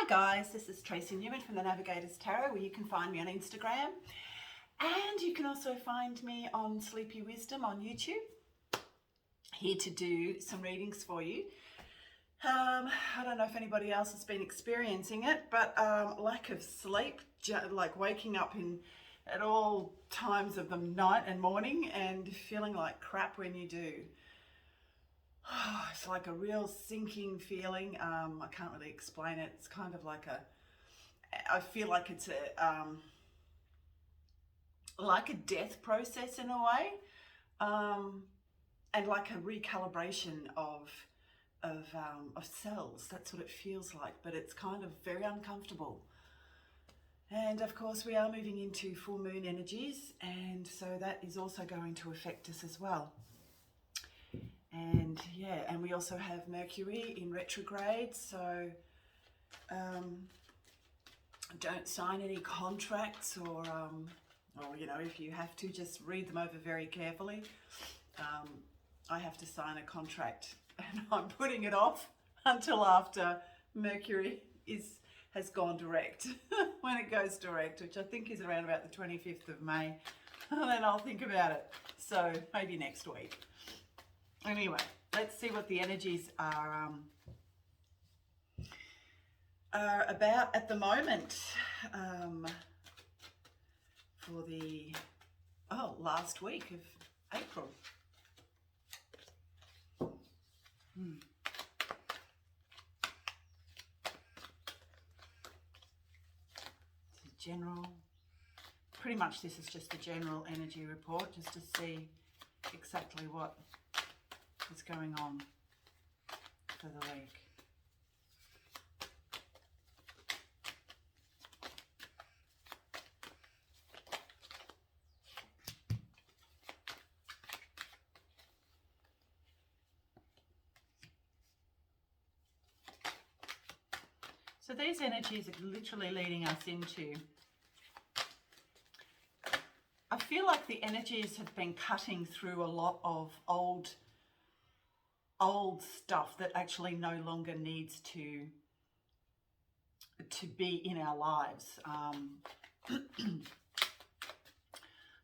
Hi guys, this is Tracy Newman from the Navigators Tarot, where you can find me on Instagram, and you can also find me on Sleepy Wisdom on YouTube. Here to do some readings for you. I don't know if anybody else has been experiencing it, but lack of sleep, like waking up at all times of the night and morning and feeling like crap when you do. It's like a real sinking feeling. I can't really explain it. It's kind of like I feel like it's like a death process in a way, and like a recalibration of cells. That's what it feels like, but it's kind of very uncomfortable. And of course, we are moving into full moon energies, and so that is also going to affect us as well. And yeah, and we also have Mercury in retrograde, so don't sign any contracts, or you know, if you have to, just read them over very carefully. I have to sign a contract, and I'm putting it off until after Mercury has gone direct. When it goes direct, which I think is around about the 25th of May, then I'll think about it. So maybe next week. Anyway, let's see what the energies are about at the moment for the last week of April. General, pretty much this is just a general energy report, just to see exactly what is going on for the week. So these energies are literally leading us into, I feel like the energies have been cutting through a lot of old stuff that actually no longer needs to be in our lives.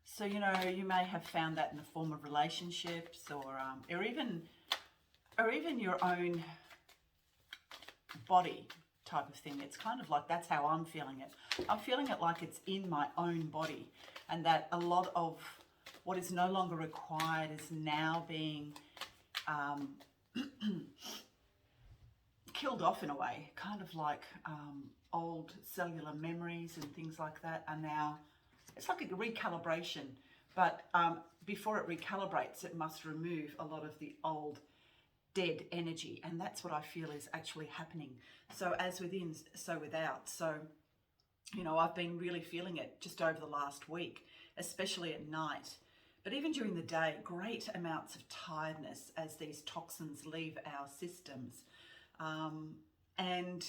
So, you know, you may have found that in the form of relationships, or even your own body type of thing. It's kind of like, that's how I'm feeling it. I'm feeling it like it's in my own body, and that a lot of what is no longer required is now being killed off in a way, kind of like old cellular memories and things like that are now, it's like a recalibration, but before it recalibrates, it must remove a lot of the old dead energy, and that's what I feel is actually happening. So as within, so without. So, you know, I've been really feeling it just over the last week, especially at night. But even during the day, great amounts of tiredness as these toxins leave our systems. And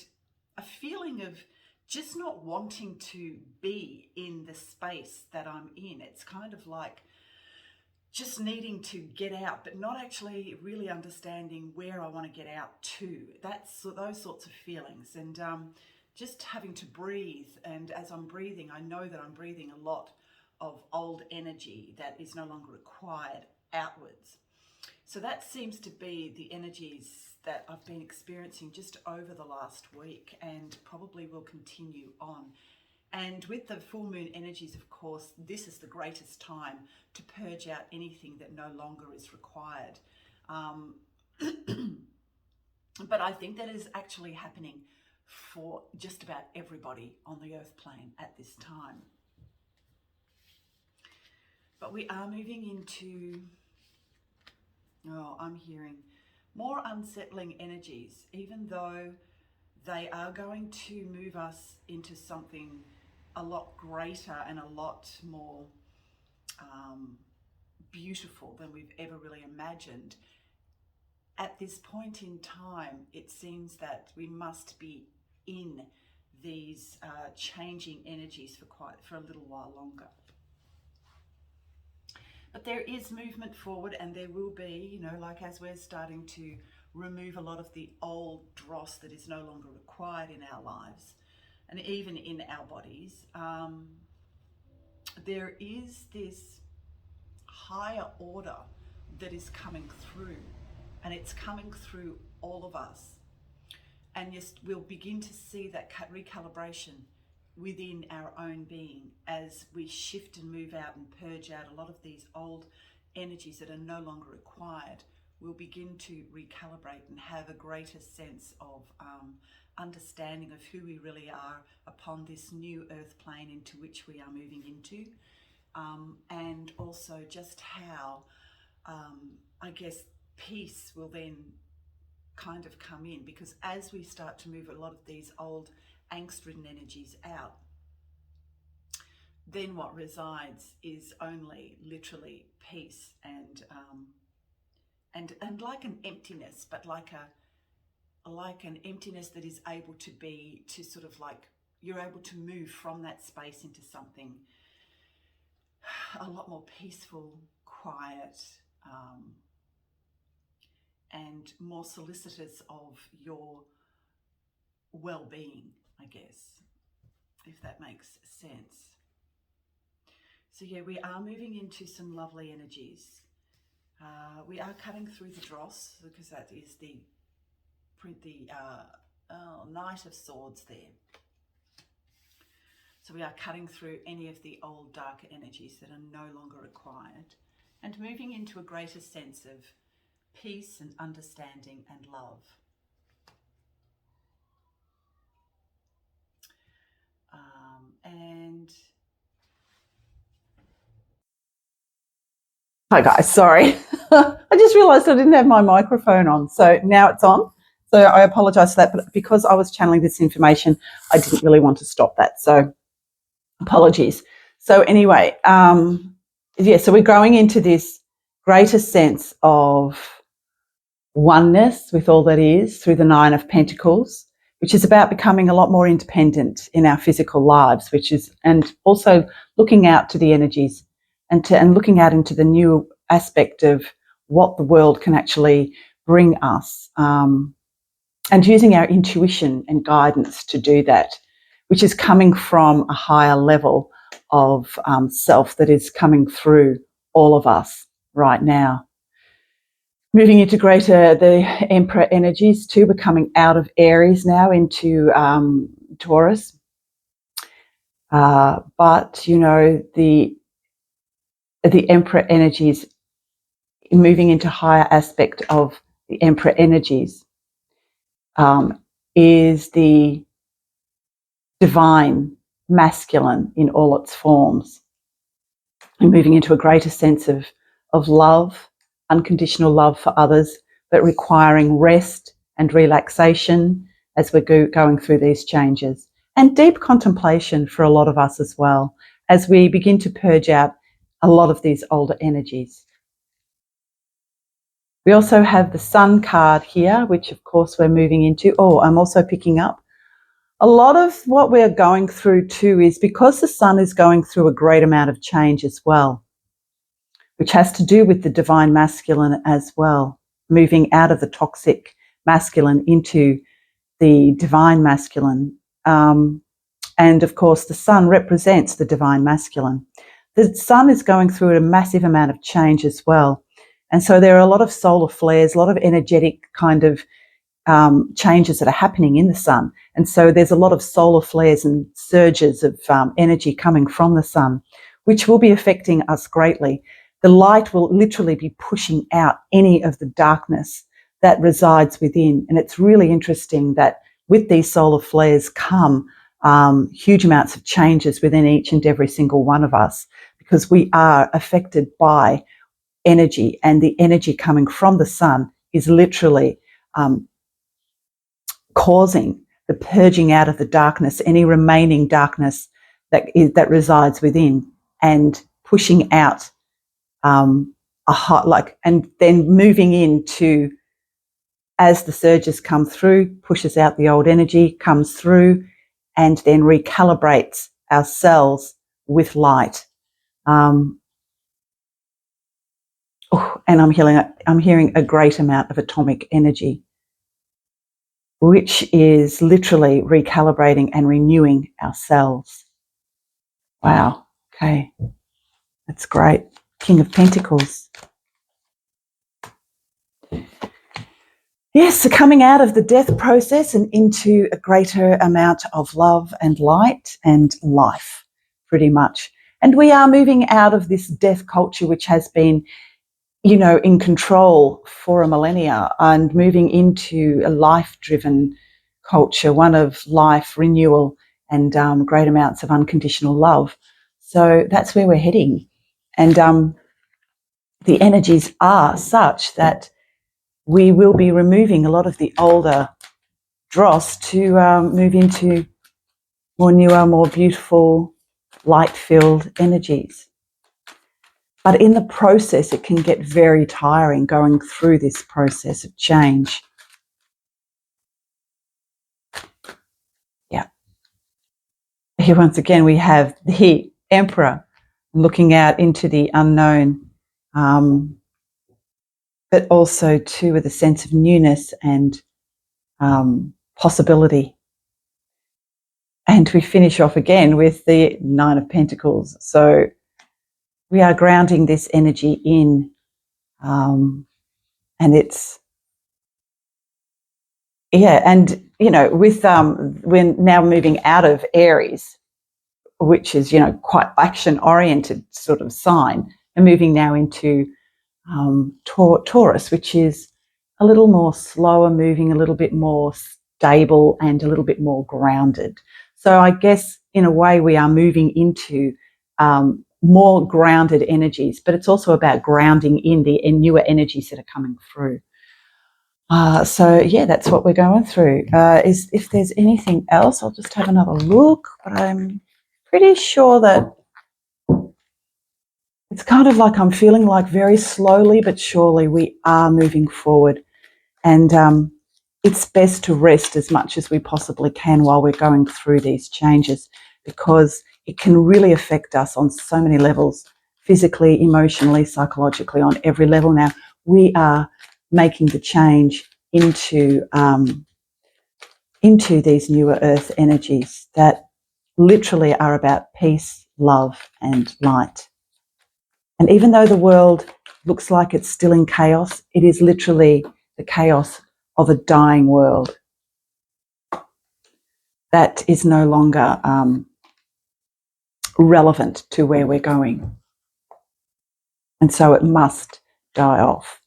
a feeling of just not wanting to be in the space that I'm in. It's kind of like just needing to get out, but not actually really understanding where I want to get out to. That's those sorts of feelings. And just having to breathe. And as I'm breathing, I know that I'm breathing a lot of old energy that is no longer required outwards. So that seems to be the energies that I've been experiencing just over the last week, and probably will continue on. And with the full moon energies, of course, this is the greatest time to purge out anything that no longer is required. But I think that is actually happening for just about everybody on the earth plane at this time. But we are moving into, I'm hearing more unsettling energies, even though they are going to move us into something a lot greater and a lot more beautiful than we've ever really imagined. At this point in time, it seems that we must be in these changing energies for a little while longer. But there is movement forward, and there will be, you know, like as we're starting to remove a lot of the old dross that is no longer required in our lives and even in our bodies, there is this higher order that is coming through, and it's coming through all of us. And yes, we'll begin to see that recalibration within our own being as we shift and move out and purge out a lot of these old energies that are no longer required. We'll begin to recalibrate and have a greater sense of understanding of who we really are upon this new earth plane into which we are moving into, and also just how I guess peace will then kind of come in, because as we start to move a lot of these old angst-ridden energies out, then what resides is only literally peace and like an emptiness, but like an emptiness that is able to sort of like, you're able to move from that space into something a lot more peaceful, quiet, and more solicitous of your well-being, I guess, if that makes sense. So yeah, we are moving into some lovely energies. We are cutting through the dross, because that is the Knight of Swords there. So we are cutting through any of the old darker energies that are no longer required, and moving into a greater sense of peace and understanding and love. Hi guys, sorry. I just realised I didn't have my microphone on, so now it's on. So I apologise for that, but because I was channeling this information, I didn't really want to stop that. So apologies. So anyway, yeah, so we're growing into this greater sense of oneness with all that is through the Nine of Pentacles, which is about becoming a lot more independent in our physical lives, and also looking out to the energies and looking out into the new aspect of what the world can actually bring us, and using our intuition and guidance to do that, which is coming from a higher level of self that is coming through all of us right now. Moving into the Emperor energies too. We're coming out of Aries now into Taurus. But, you know, the Emperor energies, moving into higher aspect of the Emperor energies, is the divine masculine in all its forms, and moving into a greater sense of love, unconditional love for others, but requiring rest and relaxation as we're going through these changes, and deep contemplation for a lot of us as well, as we begin to purge out a lot of these older energies. We also have the Sun card here, which of course we're moving into. Oh, I'm also picking up a lot of what we're going through too is because the Sun is going through a great amount of change as well, which has to do with the divine masculine as well, moving out of the toxic masculine into the divine masculine. And of course, the Sun represents the divine masculine. The Sun is going through a massive amount of change as well. And so there are a lot of solar flares, a lot of energetic kind of changes that are happening in the Sun. And so there's a lot of solar flares and surges of energy coming from the Sun, which will be affecting us greatly. The light will literally be pushing out any of the darkness that resides within. And it's really interesting that with these solar flares come huge amounts of changes within each and every single one of us, because we are affected by energy, and the energy coming from the Sun is literally causing the purging out of the darkness, any remaining darkness that resides within, and pushing out and then moving into, as the surges come through, pushes out the old energy, comes through, and then recalibrates ourselves with light. and I'm hearing a great amount of atomic energy, which is literally recalibrating and renewing ourselves. Wow. Okay. That's great. King of Pentacles. Yes, so coming out of the death process and into a greater amount of love and light and life, pretty much. And we are moving out of this death culture, which has been, in control for a millennia, and moving into a life-driven culture, one of life, renewal, and great amounts of unconditional love. So that's where we're heading. And the energies are such that we will be removing a lot of the older dross to move into more newer, more beautiful, light-filled energies. But in the process, it can get very tiring going through this process of change. Yeah. Here, once again, we have the Emperor looking out into the unknown, but also too with a sense of newness and possibility. And we finish off again with the Nine of Pentacles. So we are grounding this energy in, and it's, and, with, we're now moving out of Aries, which is, quite action-oriented sort of sign, and moving now into Taurus, which is a little more slower moving, a little bit more stable, and a little bit more grounded. So I guess in a way we are moving into more grounded energies, but it's also about grounding in the newer energies that are coming through. So that's what we're going through. If there's anything else, I'll just have another look, but I'm pretty sure that it's kind of like I'm feeling like very slowly but surely we are moving forward. And it's best to rest as much as we possibly can while we're going through these changes, because it can really affect us on so many levels, physically, emotionally, psychologically, on every level. Now, we are making the change into these newer earth energies that literally are about peace, love, and light. And even though the world looks like it's still in chaos, it is literally the chaos of a dying world that is no longer relevant to where we're going. And so it must die off.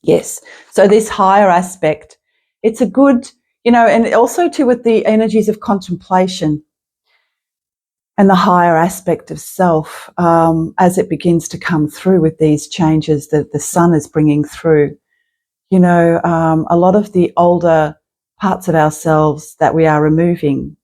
Yes. So this higher aspect, it's a good, and also too with the energies of contemplation and the higher aspect of self, as it begins to come through with these changes that the sun is bringing through. A lot of the older parts of ourselves that we are removing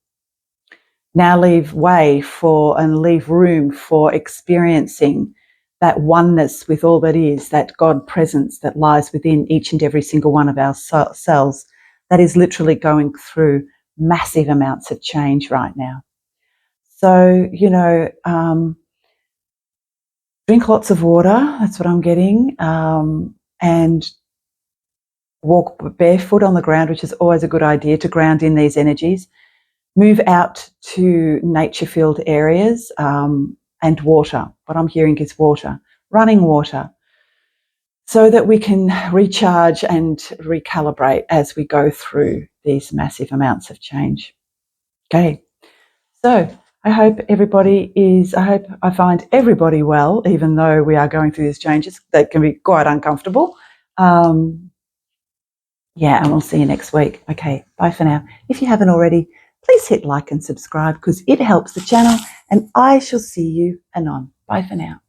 now leave way for and leave room for experiencing that oneness with all that is, that God presence that lies within each and every single one of our cells, that is literally going through massive amounts of change right now. So, drink lots of water, that's what I'm getting, and walk barefoot on the ground, which is always a good idea to ground in these energies. Move out to nature-filled areas, and water. What I'm hearing is water, running water, so that we can recharge and recalibrate as we go through these massive amounts of change. Okay, so I hope I find everybody well, even though we are going through these changes that can be quite uncomfortable. And we'll see you next week. Okay, bye for now. If you haven't already, please hit like and subscribe because it helps the channel, and I shall see you anon. Bye for now.